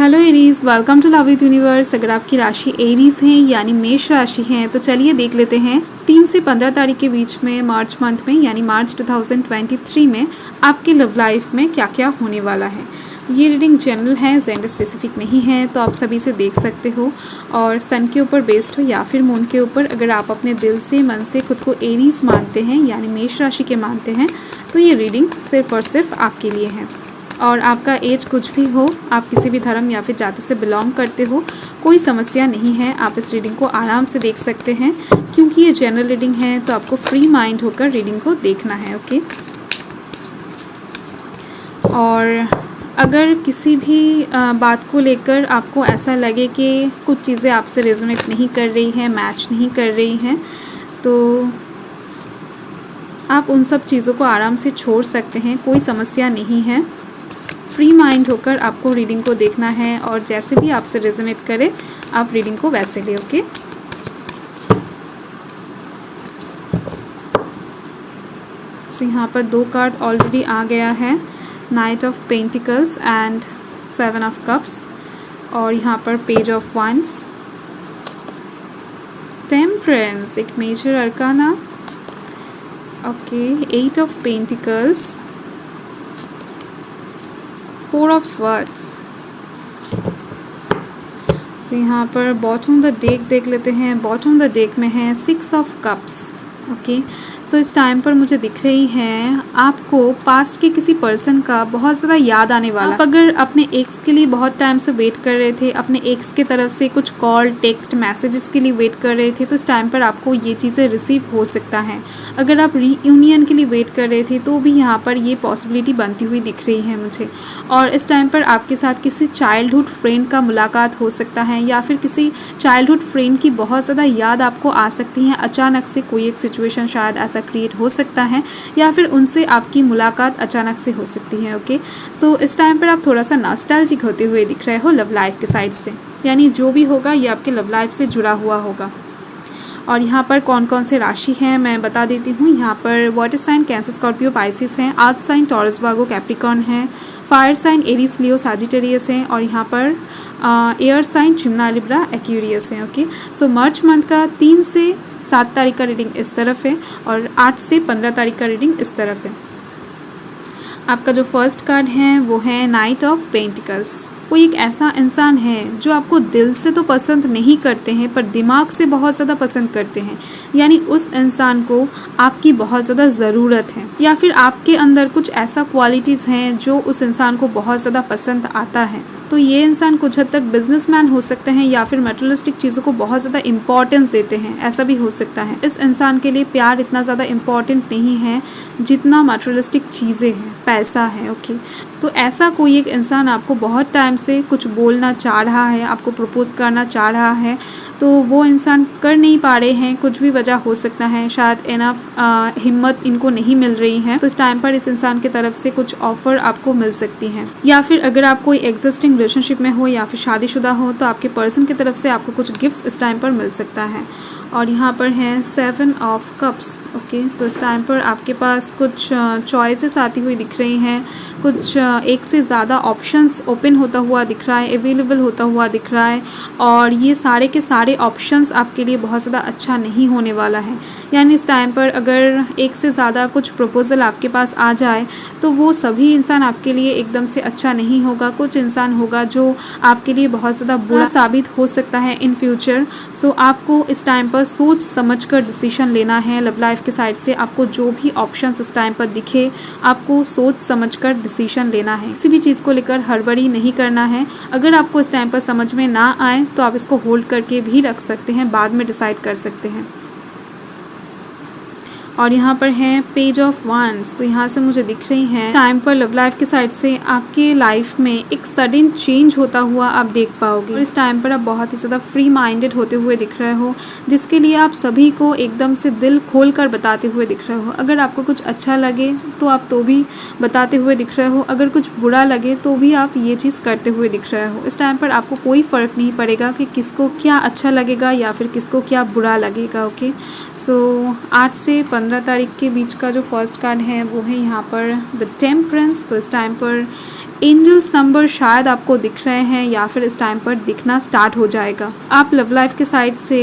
Hello Aries, welcome to love with universe. अगर आपकी राशि एरीज है यानी मेष राशि है तो चलिए देख लेते हैं 3 से 15 तारीख के बीच में मार्च मंथ में यानी मार्च 2023 में आपके लव लाइफ में क्या क्या होने वाला है। ये रीडिंग जनरल है, जेंडर स्पेसिफिक नहीं है, तो आप सभी से देख सकते हो और सन के ऊपर बेस्ड हो या फिर मून के ऊपर। अगर आप अपने दिल से मन से खुद को एरीज मानते हैं यानी मेष राशि के मानते हैं तो ये रीडिंग सिर्फ और सिर्फ आपके लिए है। और आपका एज कुछ भी हो, आप किसी भी धर्म या फिर जाति से बिलोंग करते हो, कोई समस्या नहीं है। आप इस रीडिंग को आराम से देख सकते हैं क्योंकि ये जनरल रीडिंग है, तो आपको फ्री माइंड होकर रीडिंग को देखना है। ओके। और अगर किसी भी बात को लेकर आपको ऐसा लगे कि कुछ चीज़ें आपसे रेजोनेट नहीं कर रही हैं, मैच नहीं कर रही हैं, तो आप उन सब चीज़ों को आराम से छोड़ सकते हैं, कोई समस्या नहीं है। फ्री माइंड होकर आपको रीडिंग को देखना है और जैसे भी आपसे रेजोनेट करे आप रीडिंग को वैसे ले। ओके। सो यहाँ पर 2 कार्ड ऑलरेडी आ गया है, knight of pentacles and 7 of cups, और यहाँ पर पेज ऑफ वांड्स, टेम्परेंस एक major arcana. Okay, 8 of pentacles, 4 of swords. So यहाँ पर बॉटम द डेक देख लेते हैं। बॉटम द डेक में है 6 ऑफ कप्स। ओके। सो इस टाइम पर मुझे दिख रही है आपको पास्ट के किसी पर्सन का बहुत ज़्यादा याद आने वाला। आप अगर अपने एक्स के लिए बहुत टाइम से वेट कर रहे थे, अपने एक्स के तरफ से कुछ कॉल, टेक्स्ट, मैसेजेस के लिए वेट कर रहे थे, तो इस टाइम पर आपको ये चीज़ें रिसीव हो सकता है। अगर आप रीयूनियन के लिए वेट कर रहे थे तो भी यहाँ पर ये पॉसिबिलिटी बनती हुई दिख रही है मुझे। और इस टाइम पर आपके साथ किसी चाइल्डहुड फ्रेंड का मुलाकात हो सकता है या फिर किसी चाइल्डहुड फ्रेंड की बहुत ज़्यादा याद आपको आ सकती है। अचानक से कोई एक सिचुएशन शायद ऐसा क्रिएट हो सकता है या फिर उनसे आपकी मुलाकात अचानक से हो सकती है। ओके। सो इस टाइम पर आप थोड़ा सा नॉस्टैल्जिक होते हुए दिख रहे हो लव लाइफ के साइड से, यानी जो भी होगा ये आपके लव लाइफ से जुड़ा हुआ होगा। और यहाँ पर कौन कौन से राशि हैं मैं बता देती हूँ। यहाँ पर water sign cancer, Scorpio, Pisces हैं। Earth sign Taurus, Virgo, Capricorn है। Fire sign Aries, Leo, Sagittarius हैं। और यहाँ पर air sign Gemini, Libra, Aquarius हैं। ओके। सो मार्च मंथ का 3 से 7 तारीख का रीडिंग इस तरफ है और 8 से 15 तारीख का रीडिंग इस तरफ है। आपका जो फर्स्ट कार्ड है वो है नाइट ऑफ पेंटिकल्स। कोई एक ऐसा इंसान है जो आपको दिल से तो पसंद नहीं करते हैं पर दिमाग से बहुत ज़्यादा पसंद करते हैं, यानी उस इंसान को आपकी बहुत ज़्यादा ज़रूरत है या फिर आपके अंदर कुछ ऐसा क्वालिटीज़ हैं जो उस इंसान को बहुत ज़्यादा पसंद आता है। तो ये इंसान कुछ हद तक बिजनेसमैन हो सकते हैं या फिर मटेरियलिस्टिक चीज़ों को बहुत ज़्यादा इंपॉर्टेंस देते हैं, ऐसा भी हो सकता है। इस इंसान के लिए प्यार इतना ज़्यादा इम्पॉर्टेंट नहीं है जितना मटेरियलिस्टिक चीज़ें हैं, पैसा है। ओके। तो ऐसा कोई एक इंसान आपको बहुत टाइम से कुछ बोलना चाह रहा है, आपको प्रपोज करना चाह रहा है, तो वो इंसान कर नहीं पा रहे हैं। कुछ भी वजह हो सकता है, शायद इनफ हिम्मत इनको नहीं मिल रही है। तो इस टाइम पर इस इंसान की तरफ से कुछ ऑफर आपको मिल सकती हैं। या फिर अगर आप कोई एग्जिस्टिंग रिलेशनशिप में हो या फिर शादीशुदा हो तो आपके पर्सन की तरफ से आपको कुछ गिफ्ट्स इस टाइम पर मिल सकता है। और यहाँ पर है 7 ऑफ कप्स। ओके। तो इस टाइम पर आपके पास कुछ चॉइसेस आती हुई दिख रही हैं, कुछ एक से ज़्यादा ऑप्शंस ओपन होता हुआ दिख रहा है, अवेलेबल होता हुआ दिख रहा है। और ये सारे के सारे ऑप्शंस आपके लिए बहुत ज़्यादा अच्छा नहीं होने वाला है। यानी इस टाइम पर अगर एक से ज़्यादा कुछ प्रपोज़ल आपके पास आ जाए तो वो सभी इंसान आपके लिए एकदम से अच्छा नहीं होगा। कुछ इंसान होगा जो आपके लिए बहुत ज़्यादा बुरा साबित हो सकता है इन फ्यूचर। सो आपको इस टाइम पर सोच समझ कर डिसीजन लेना है। लव लाइफ के साइड से आपको जो भी ऑप्शंस इस टाइम पर दिखे आपको सोच समझ कर डिसीजन लेना है। किसी भी चीज़ को लेकर हड़बड़ी नहीं करना है। अगर आपको इस टाइम पर समझ में ना आए तो आप इसको होल्ड करके भी रख सकते हैं, बाद में डिसाइड कर सकते हैं। और यहाँ पर है पेज ऑफ वांड्स। तो यहाँ से मुझे दिख रही है टाइम पर लव लाइफ के साइड से आपके लाइफ में एक सडन चेंज होता हुआ आप देख पाओगे। और इस टाइम पर आप बहुत ही ज़्यादा फ्री माइंडेड होते हुए दिख रहे हो, जिसके लिए आप सभी को एकदम से दिल खोल कर बताते हुए दिख रहे हो। अगर आपको कुछ अच्छा लगे तो आप तो भी बताते हुए दिख रहे हो, अगर कुछ बुरा लगे तो भी आप ये चीज़ करते हुए दिख रहे हो। इस टाइम पर आपको कोई फ़र्क नहीं पड़ेगा कि किसको क्या अच्छा लगेगा या फिर किसको क्या बुरा लगेगा। ओके। सो 8 से 15 तारीख के बीच का जो फर्स्ट कार्ड है वो है यहाँ पर द टेम्परेंस। तो इस टाइम पर एंजल्स नंबर शायद आपको दिख रहे हैं या फिर इस टाइम पर दिखना स्टार्ट हो जाएगा। आप लव लाइफ के साइड से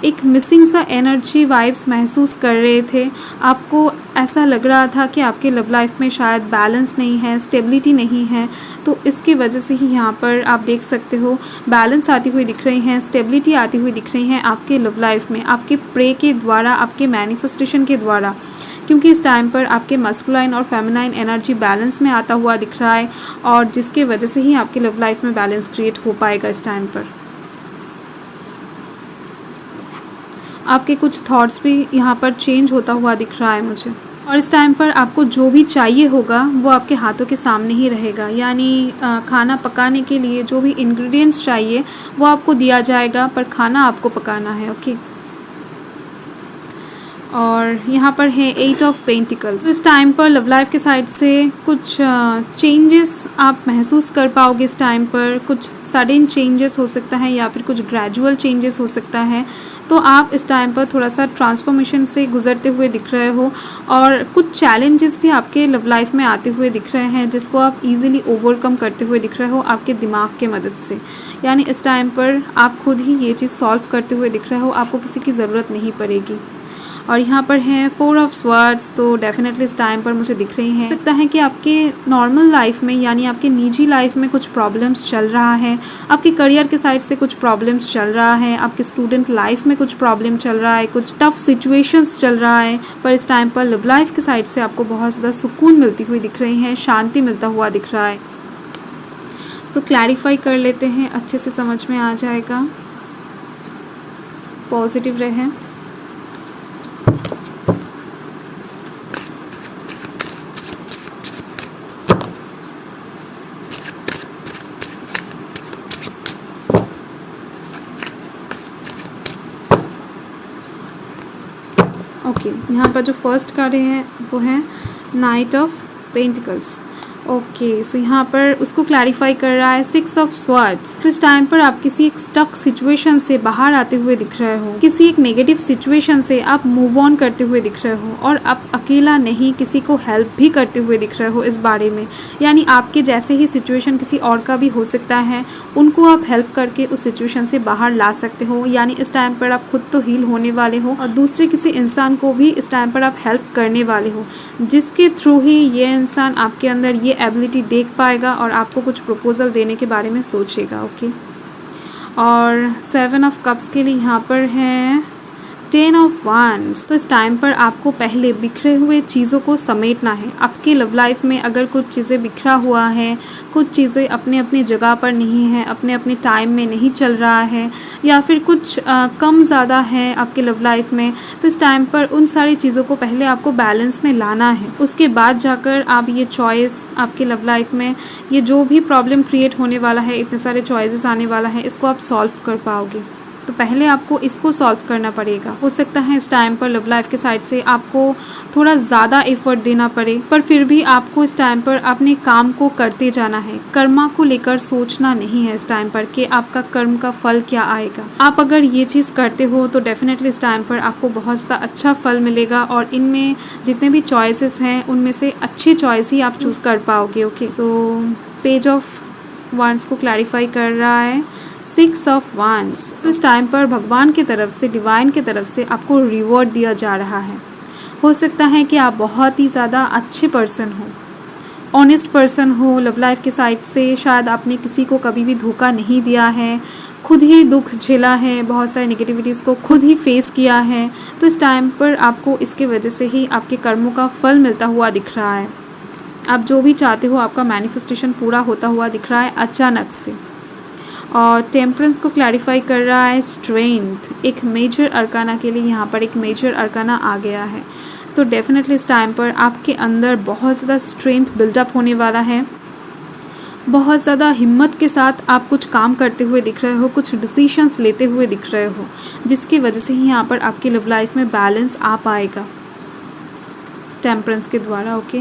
एक मिसिंग सा एनर्जी वाइब्स महसूस कर रहे थे। आपको ऐसा लग रहा था कि आपके लव लाइफ में शायद बैलेंस नहीं है, स्टेबिलिटी नहीं है, तो इसकी वजह से ही यहाँ पर आप देख सकते हो बैलेंस आती हुई दिख रही हैं, स्टेबिलिटी आती हुई दिख रही हैं आपके लव लाइफ में, आपके प्रे के द्वारा, आपके मैनिफेस्टेशन के द्वारा। क्योंकि इस टाइम पर आपके मस्कुलाइन और फेमिनाइन एनर्जी बैलेंस में आता हुआ दिख रहा है और जिसके वजह से ही आपके लव लाइफ में बैलेंस क्रिएट हो पाएगा। इस टाइम पर आपके कुछ थॉट्स भी यहाँ पर चेंज होता हुआ दिख रहा है मुझे। और इस टाइम पर आपको जो भी चाहिए होगा वो आपके हाथों के सामने ही रहेगा, यानी खाना पकाने के लिए जो भी इंग्रेडिएंट्स चाहिए वो आपको दिया जाएगा, पर खाना आपको पकाना है। ओके। और यहाँ पर है 8 ऑफ पेंटिकल्स। इस टाइम पर लव लाइफ के साइड से कुछ चेंजेस आप महसूस कर पाओगे। इस टाइम पर कुछ सडन चेंजेस हो सकता है या फिर कुछ ग्रेजुअल चेंजेस हो सकता है, तो आप इस टाइम पर थोड़ा सा ट्रांसफॉर्मेशन से गुजरते हुए दिख रहे हो और कुछ चैलेंजेस भी आपके लव लाइफ में आते हुए दिख रहे हैं जिसको आप इजीली ओवरकम करते हुए दिख रहे हो आपके दिमाग के मदद से। यानी इस टाइम पर आप खुद ही ये चीज़ सॉल्व करते हुए दिख रहे हो, आपको किसी की ज़रूरत नहीं पड़ेगी। और यहाँ पर है 4 ऑफ स्वर्ड्स, तो डेफिनेटली इस टाइम पर मुझे दिख रही हैं। हो सकता है कि आपके नॉर्मल लाइफ में यानी आपके निजी लाइफ में कुछ प्रॉब्लम्स चल रहा है, आपके करियर के साइड से कुछ प्रॉब्लम्स चल रहा है, आपके स्टूडेंट लाइफ में कुछ प्रॉब्लम चल रहा है, कुछ टफ सिचुएशंस चल रहा है, पर इस टाइम पर लव लाइफ के साइड से आपको बहुत ज़्यादा सुकून मिलती हुई दिख रही है, शांति मिलता हुआ दिख रहा है। सो क्लैरिफाई कर लेते हैं, अच्छे से समझ में आ जाएगा। पॉजिटिव रहें। ओके, यहाँ पर जो फर्स्ट कार्ड है वो है नाइट ऑफ पेंटिकल्स। ओके, सो यहाँ पर उसको क्लैरिफाई कर रहा है 6 ऑफ स्वॉर्ड्स। तो इस टाइम पर आप किसी एक स्टक सिचुएशन से बाहर आते हुए दिख रहे हो, किसी एक नेगेटिव सिचुएशन से आप मूव ऑन करते हुए दिख रहे हो और आप अकेला नहीं, किसी को हेल्प भी करते हुए दिख रहे हो इस बारे में। यानी आपके जैसे ही सिचुएशन किसी और का भी हो सकता है, उनको आप हेल्प करके उस सिचुएशन से बाहर ला सकते हो। यानी इस टाइम पर आप खुद तो हील होने वाले हो और दूसरे किसी इंसान को भी इस टाइम पर आप हेल्प करने वाले हो, जिसके थ्रू ही ये इंसान आपके अंदर ये एबिलिटी देख पाएगा और आपको कुछ प्रपोजल देने के बारे में सोचेगा। ओके। और 7 ऑफ कप्स के लिए यहाँ पर है 10 ऑफ वांड्स। तो इस टाइम पर आपको पहले बिखरे हुए चीज़ों को समेटना है। आपकी लव लाइफ में अगर कुछ चीज़ें बिखरा हुआ है, कुछ चीज़ें अपने अपने जगह पर नहीं है, अपने अपने टाइम में नहीं चल रहा है, या फिर कुछ कम ज़्यादा है आपके लव लाइफ में, तो इस टाइम पर उन सारी चीज़ों को पहले आपको बैलेंस में लाना है। उसके बाद जाकर आप ये चॉइस आपके लव लाइफ में ये जो भी प्रॉब्लम क्रिएट होने वाला है, इतने सारे चॉइसेस आने वाला है, इसको आप सॉल्व कर पाओगे। तो पहले आपको इसको सॉल्व करना पड़ेगा। हो सकता है इस टाइम पर लव लाइफ के साइड से आपको थोड़ा ज़्यादा एफर्ट देना पड़े, पर फिर भी आपको इस टाइम पर अपने काम को करते जाना है। कर्मा को लेकर सोचना नहीं है इस टाइम पर कि आपका कर्म का फल क्या आएगा। आप अगर ये चीज़ करते हो तो डेफिनेटली इस टाइम पर आपको बहुत ज़्यादा अच्छा फल मिलेगा और इनमें जितने भी चॉइसेस हैं उनमें से अच्छी चॉइस ही आप चूज़ कर पाओगे। Okay, so page of wands को क्लैरिफाई कर रहा है 6 ऑफ वांड्स। तो इस टाइम पर भगवान की तरफ से, डिवाइन की तरफ से आपको रिवॉर्ड दिया जा रहा है। हो सकता है कि आप बहुत ही ज़्यादा अच्छे पर्सन हो, ऑनेस्ट पर्सन हो लव लाइफ के साइड से। शायद आपने किसी को कभी भी धोखा नहीं दिया है, खुद ही दुख झेला है, बहुत सारी नेगेटिविटीज़ को खुद ही फेस किया है। तो इस टाइम पर आपको इसके वजह से ही आपके कर्मों का फल मिलता हुआ दिख रहा है। आप जो भी चाहते हो आपका मैनिफेस्टेशन पूरा होता हुआ दिख रहा है अचानक से। और टेम्परेंस को क्लैरिफाई कर रहा है स्ट्रेंथ। एक मेजर अरकाना के लिए यहाँ पर एक मेजर अरकाना आ गया है। तो डेफिनेटली इस टाइम पर आपके अंदर बहुत ज़्यादा स्ट्रेंथ बिल्डअप होने वाला है। बहुत ज़्यादा हिम्मत के साथ आप कुछ काम करते हुए दिख रहे हो, कुछ डिसीशंस लेते हुए दिख रहे हो, जिसकी वजह से ही यहाँ पर आपकी लव लाइफ में बैलेंस आ पाएगा टेम्परेंस के द्वारा। ओके।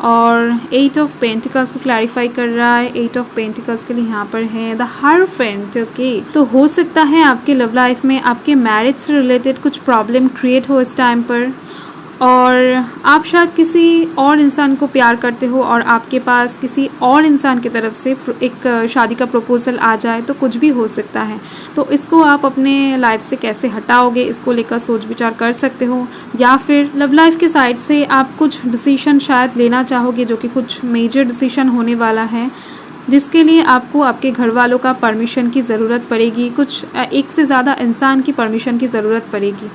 और 8 ऑफ पेंटिकल्स को क्लैरिफाई कर रहा है। 8 ऑफ पेंटिकल्स के लिए यहाँ पर है द हायरोफेंट। ओके, तो हो सकता है आपके लव लाइफ में आपके मैरिज से रिलेटेड कुछ प्रॉब्लम क्रिएट हो इस टाइम पर, और आप शायद किसी और इंसान को प्यार करते हो और आपके पास किसी और इंसान की तरफ से एक शादी का प्रपोज़ल आ जाए, तो कुछ भी हो सकता है। तो इसको आप अपने लाइफ से कैसे हटाओगे, इसको लेकर सोच विचार कर सकते हो। या फिर लव लाइफ के साइड से आप कुछ डिसीजन शायद लेना चाहोगे, जो कि कुछ मेजर डिसीजन होने वाला है, जिसके लिए आपको आपके घर वालों का परमिशन की ज़रूरत पड़ेगी, कुछ एक से ज़्यादा इंसान की परमिशन की ज़रूरत पड़ेगी।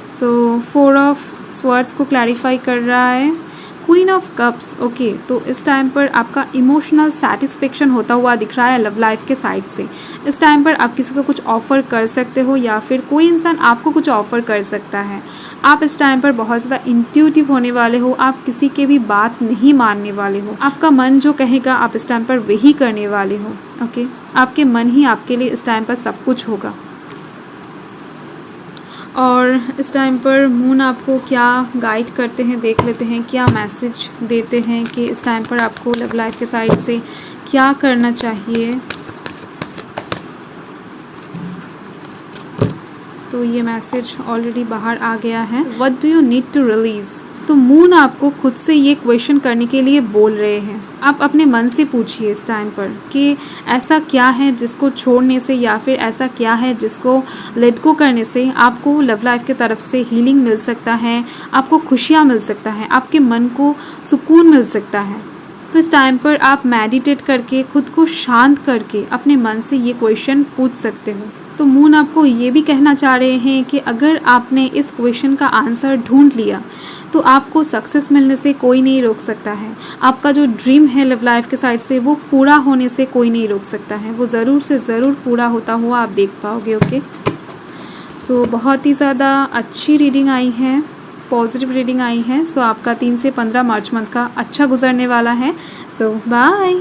सो 4 ऑफ स्वर्ड्स को क्लैरिफाई कर रहा है। क्वीन ऑफ कप्स, ओके, तो इस टाइम पर आपका इमोशनल सेटिस्फेक्शन होता हुआ दिख रहा है लव लाइफ के साइड से। इस टाइम पर आप किसी को कुछ ऑफ़र कर सकते हो या फिर कोई इंसान आपको कुछ ऑफ़र कर सकता है। आप इस टाइम पर बहुत ज़्यादा इंट्यूटिव होने वाले हो, आप किसी के भी बात नहीं मानने वाले हो। आपका मन जो कहेगा आप इस टाइम पर वही करने वाले हो, ओके। आपके मन ही आपके लिए इस टाइम पर सब कुछ होगा। और इस टाइम पर मून आपको क्या गाइड करते हैं, देख लेते हैं क्या मैसेज देते हैं कि इस टाइम पर आपको लव लाइफ के साइड से क्या करना चाहिए। तो ये मैसेज ऑलरेडी बाहर आ गया है। What do you need to release. तो मून आपको खुद से ये क्वेश्चन करने के लिए बोल रहे हैं। आप अपने मन से पूछिए इस टाइम पर कि ऐसा क्या है जिसको छोड़ने से या फिर ऐसा क्या है जिसको लेट गो करने से आपको लव लाइफ की तरफ से हीलिंग मिल सकता है, आपको खुशियाँ मिल सकता है, आपके मन को सुकून मिल सकता है। तो इस टाइम पर आप मेडिटेट करके खुद को शांत करके अपने मन से ये क्वेश्चन पूछ सकते हो। तो मून आपको ये भी कहना चाह रहे हैं कि अगर आपने इस क्वेश्चन का आंसर ढूंढ लिया तो आपको सक्सेस मिलने से कोई नहीं रोक सकता है। आपका जो ड्रीम है लव लाइफ के साइड से वो पूरा होने से कोई नहीं रोक सकता है। वो ज़रूर से ज़रूर पूरा होता हुआ आप देख पाओगे, ओके। सो बहुत ही ज़्यादा अच्छी रीडिंग आई है, पॉजिटिव रीडिंग आई है। सो आपका 3 से 15 मार्च मंथ का अच्छा गुजरने वाला है। सो बाय।